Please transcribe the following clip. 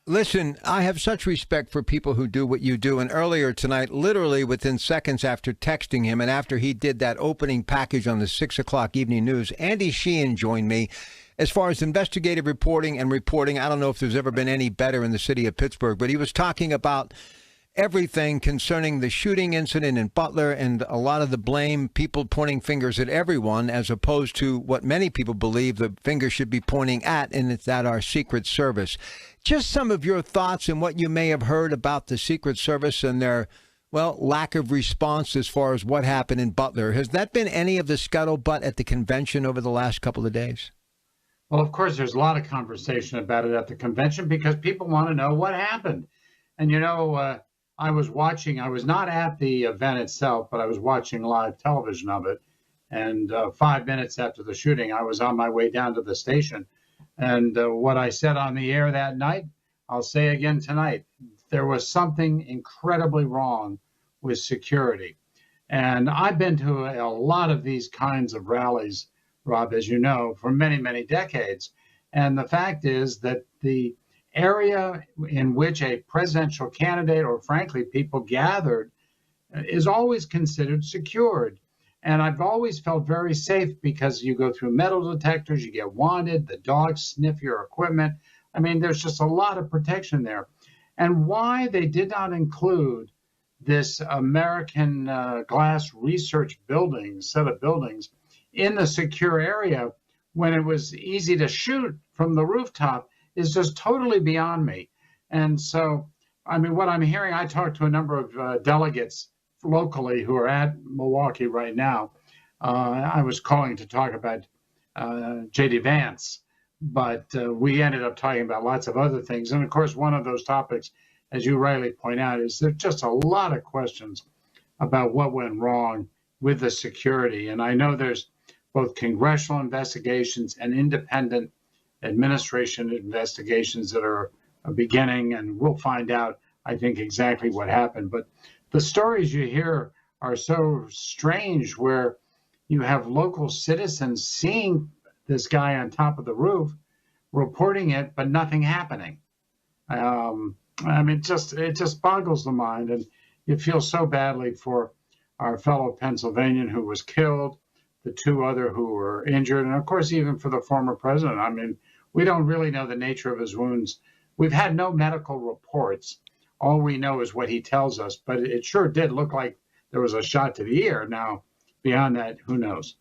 Listen, I have such respect for people who do what you do. And earlier tonight, literally within seconds after texting him and after he did that opening package on the 6 o'clock evening news, Andy Sheehan joined me. As far as investigative reporting and reporting, I don't know if there's ever been any better in the city of Pittsburgh, but he was talking about everything concerning the shooting incident in Butler and a lot of the blame, people pointing fingers at everyone, as opposed to what many people believe the finger should be pointing at, and it's at our Secret Service. Just some of your thoughts and what you may have heard about the Secret Service and their, well, lack of response as far as what happened in Butler. Has that been any of the scuttlebutt at the convention over the last couple of days? Well, of course, there's a lot of conversation about it at the convention because people want to know what happened. And, I was not at the event itself, but I was watching live television of it. And 5 minutes after the shooting, I was on my way down to the station. And what I said on the air that night, I'll say again tonight. There was something incredibly wrong with security. And I've been to a lot of these kinds of rallies, Rob, as you know, for many, many decades. And the fact is that the area in which a presidential candidate or, frankly, people gathered is always considered secured. And I've always felt very safe because you go through metal detectors, you get wanted, the dogs sniff your equipment. I mean, there's just a lot of protection there. And why they did not include this American Glass Research building, set of buildings, in the secure area when it was easy to shoot from the rooftop is just totally beyond me. And so, I mean, what I'm hearing, I talked to a number of delegates locally who are at Milwaukee right now. I was calling to talk about J.D. Vance, but we ended up talking about lots of other things. And of course, one of those topics, as you rightly point out, is there's just a lot of questions about what went wrong with the security. And I know there's both congressional investigations and independent administration investigations that are beginning, and we'll find out, I think, exactly what happened. But the stories you hear are so strange, where you have local citizens seeing this guy on top of the roof, reporting it, but nothing happening. I mean, it just boggles the mind, and you feel so badly for our fellow Pennsylvanian who was killed, the two other who were injured, and of course, even for the former president. I mean, we don't really know the nature of his wounds. We've had no medical reports. All we know is what he tells us, but it sure did look like there was a shot to the ear. Now, beyond that, who knows?